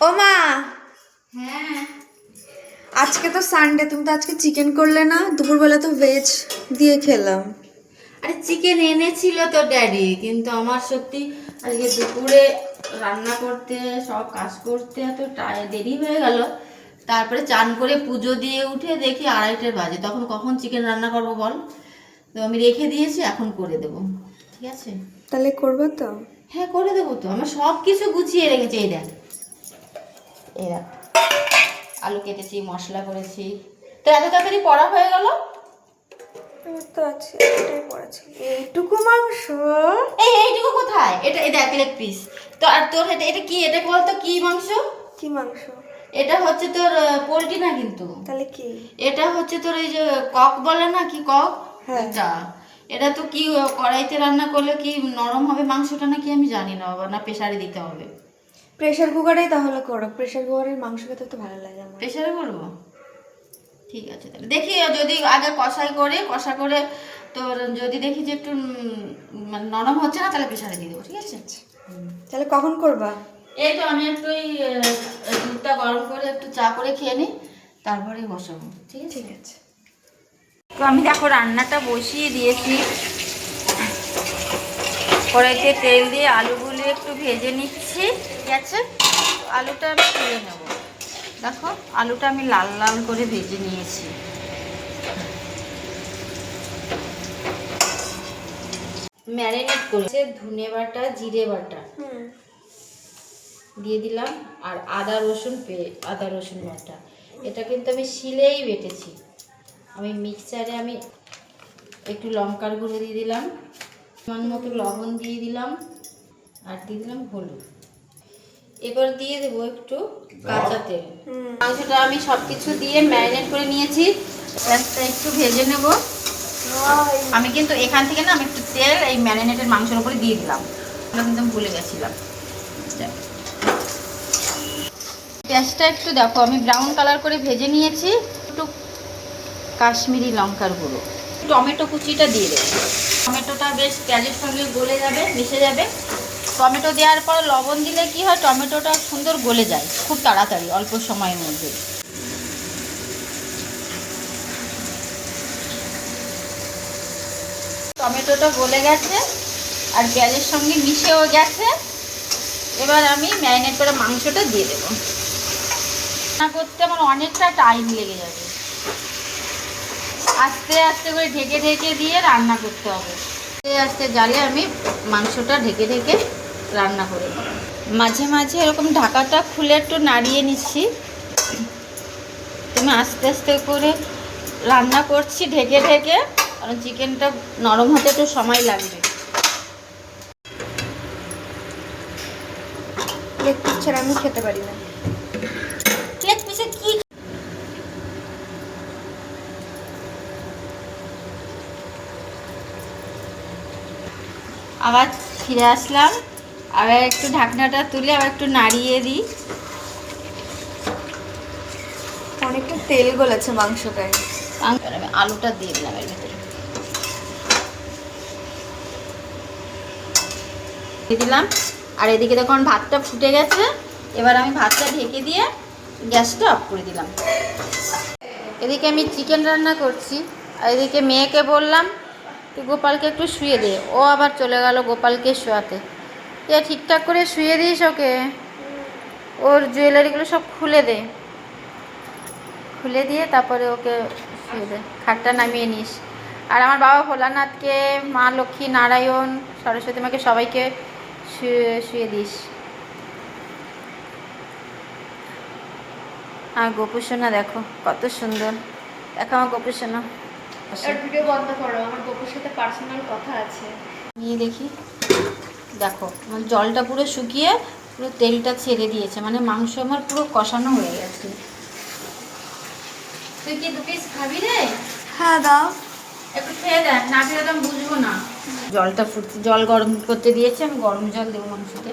ও মা, হ্যাঁ আজকে তো সানডে, তুমি তো আজকে চিকেন করলে না? দুপুরবেলা তো ভেজ দিয়ে খেলাম। আরে চিকেন এনেছিল তো ড্যাডি, কিন্তু আমার সত্যি আজকে দুপুরে রান্না করতে সব কাজ করতে এত দেরি হয়ে গেল। তারপরে চান করে পুজো দিয়ে উঠে দেখি 2:30 বাজে, তখন কখন চিকেন রান্না করবো বল? তো আমি রেখে দিয়েছি, এখন করে দেবো। ঠিক আছে, তাহলে করবো তো? হ্যাঁ করে দেবো তো। আমার সব কিছু গুছিয়ে রেখেছি। এই দেখ, এই দেখ, আলু কেটেছি, মশলা করেছি। তো এত তাড়াতাড়ি পড়া হয়ে গেল? তো আছে, এটাই পড়েছি। এইটুকু মাংস? এইটুকু কোথায়? এটা এই দেখ, লেগ পিস। তো আর তোর এটা এটা কি? এটা বল তো কি মাংস? কি মাংস? এটা হচ্ছে তোর পোলট্রি না কিন্তু। তাহলে কি? এটা হচ্ছে তোর এই যে কক বলে না, কি কক? হ্যাঁ। এটা এটা তো কি কড়াইতে রান্না করলে কি নরম হবে মাংসটা, নাকি আমি জানি না বাবা, না প্রেসারে দিতে হবে? প্রেশার কুকারেই তাহলে করো, প্রেশার কুকারের মাংস খেতে তো ভালো লাগে আমার। প্রেসারে করবো? ঠিক আছে, তাহলে দেখি যদি আগে কষা করে তোর যদি দেখি যে একটু মানে নরম হচ্ছে না, তাহলে প্রেসারে দিয়ে দেবো। ঠিক আছে, তাহলে কখন করবা? এই তো আমি একটু এই দুধটা গরম করে একটু চা করে খেয়ে নিই, তারপরে বসাবো। ঠিক আছে, ঠিক আছে। তো আমি দেখো রান্নাটা বসিয়ে দিয়েছি। কড়াইতে তেল দিয়ে আলুগুলো একটু ভেজে নিচ্ছি। ঠিক আছে, আলুটা আমি তুলে নেব। দেখো আলুটা আমি লাল লাল করে ভেজে নিয়েছি। ম্যারিনেট করেছে ধনে বাটা, জিরে বাটা দিয়ে দিলাম, আর আদা রসুন বাটা। এটা কিন্তু আমি শিলেই বেটেছি। আমি মিক্সচারে আমি একটু লঙ্কার গুঁড়ো দিয়ে দিলাম, মান মতো লবণ দিয়ে দিলাম, আর দিয়ে দিলাম হলুদ। এবার দিয়ে দেবো একটু কাঁচা তেল। মাংসটা আমি সব কিছু দিয়ে ম্যারিনেট করে নিয়েছি, পেঁয়াজটা একটু ভেজে নেব। আমি কিন্তু এখান থেকে না আমি একটু তেল এই ম্যারিনেটেড মাংসের উপরে দিয়ে দিলাম, ওটা কিন্তু আমি ভুলে গেছিলাম। পেঁয়াজটা একটু দেখো আমি ব্রাউন কালার করে ভেজে নিয়েছি। একটু কাশ্মীরি লঙ্কার গুঁড়ো, টমেটো কুচিটা দিয়ে দেবো। টমেটোটা বেশ পেঁয়াজের সঙ্গে গলে যাবে, মিশে যাবে। টমেটো দেওয়ার পর লবণ দিলে কি হয়, টমেটোটা সুন্দর গলে যায় খুব তাড়াতাড়ি, অল্প সময়ের মধ্যে। টমেটোটা গলে গেছে আর পেঁয়াজের সঙ্গে মিশেও গেছে। এবার আমি ম্যারিনেট করে মাংসটা দিয়ে দেবো। রান্না করতে আমার অনেকটা টাইম লেগে যাবে, আস্তে আস্তে করে ঢেকে ঢেকে দিয়ে রান্না করতে হবে। আস্তে আস্তে জালে আমি মাংসটা ঢেকে ঢেকে রান্না করে মাঝে মাঝে এরকম ঢাকাটা খুলে একটু নাড়িয়ে নিচ্ছি। তুমি আস্তে আস্তে করে রান্না করছি ঢেকে ঢেকে, কারণ চিকেনটা নরম হতে একটু সময় লাগবে। লেগ পিস ছাড়া আমি খেতে পারি না। লেগ পিসে কি? আবার ফিরে আসলাম, আবার একটু ঢাকনাটা তুলে আবার একটু নাড়িয়ে দিই। অনেকটা তেল গলেছে মাংসটায়। আমি আলুটা দিয়ে দিলাম এর ভিতরে, দিয়ে দিলাম। আর এদিকে দেখুন ভাতটা ফুটে গেছে। এবার আমি ভাতটা ঢেকে দিয়ে গ্যাসটা অফ করে দিলাম। এদিকে আমি চিকেন রান্না করছি, আর এদিকে মেয়েকে বললাম তুই গোপালকে একটু শুয়ে দে। ও আবার চলে গেল গোপালকে শোয়াতে। এ ঠিকঠাক করে শুয়ে দিস ওকে, ওর জুয়েলারিগুলো সব খুলে দে, খুলে দিয়ে তারপরে ওকে শুয়ে দে, খাটটা নামিয়ে নিস। আর আমার বাবা ভোলানাথকে, মা লক্ষ্মী, নারায়ণ, সরস্বতী মাকে সবাইকে শুয়ে দিস। আর গোপুসোনা দেখো কত সুন্দর, দেখো আমার গোপুসোনা। ভিডিও বন্ধ করো, আমার গপুর সাথে পার্সোনাল কথা আছে। নিয়ে দেখি, দেখো আমার জলটা পুরো শুকিয়ে পুরো তেলটা ছেড়ে দিয়েছে, মানে মাংস আমার পুরো কষানো হয়ে গেছে। তুই কি 2 পিস খাবি রে? হ্যাঁ দাও। একটু খেয়ে দেখ, না খেলে তো আমি বুঝবো না। জলটা ফুটতে, জল গরম করতে দিয়েছি, আমি গরম জল দেবো মাংসতে।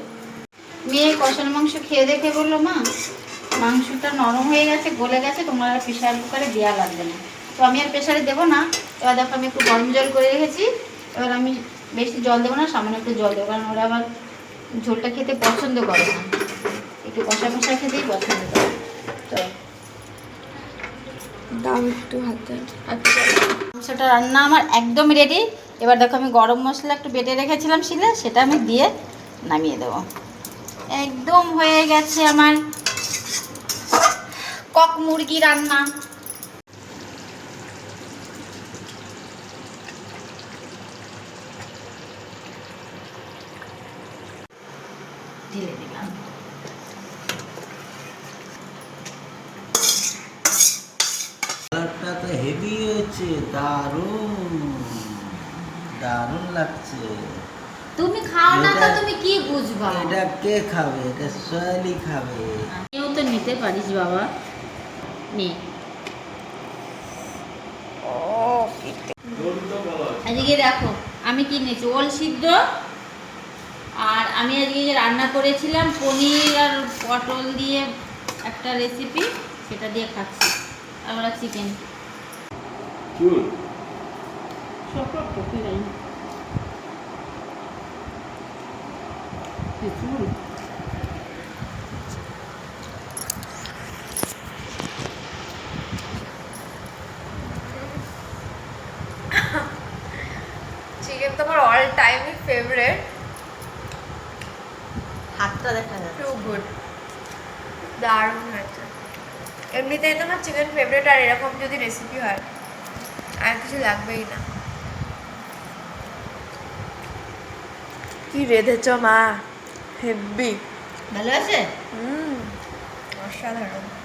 মেয়ে কষানো মাংস খেয়ে দেখে বললো মা মাংসটা নরম হয়ে গেছে, গলে গেছে, তোমার আর প্রেশার কুকারে দেওয়া লাগবে না। তো আমি আর প্রেশারে দেবো না। এবার দেখো আমি একটু গরম জল করে রেখেছি। এবার আমি বেশি জল দেবো না, সামান্য একটু জল দেবো, কারণ ওরা আবার ঝোলটা খেতে পছন্দ করে না। একটু কষা কষা খেতেই পছন্দ করে। তো দাও একটু হাতে। আচ্ছা, মাংসটা রান্না আমার একদম রেডি। এবার দেখো আমি গরম মশলা একটু বেটে রেখেছিলাম শিলে, সেটা আমি দিয়ে নামিয়ে দেবো। একদম হয়ে গেছে আমার কক মুরগি রান্না। ঢেলে দিলাম। কালারটা তো হেভি হয়েছে, দারুণ দারুণ লাগছে। তুমি খাও না তো এটা- তুমি কি বুঝবা? এটা কে খাবে? এটা সোয়ালি খাবে। কেউ তো নিতে পারিস বাবা, নে। আজকে দেখো আমি কি নিয়েছি, ওল সিদ্ধ। আর আমি আজকে যে রান্না করেছিলাম পনির আর পটল দিয়ে একটা রেসিপি, সেটা দিয়ে খাচ্ছি। আমরা চিকেন চিকেন তো আমার অল টাইমই ফেভারিট। হাতটা দেখা যাচ্ছে। টু গুড, দারুণ হয়েছে। এমনিতেই তো আমার চিকেন ফেভারিট, আর এরকম যদি রেসিপি হয় আর কিছু লাগবেই না। কি রেঁধেছ মা, হেব্বি। ভালো আছে? অসাধারণ।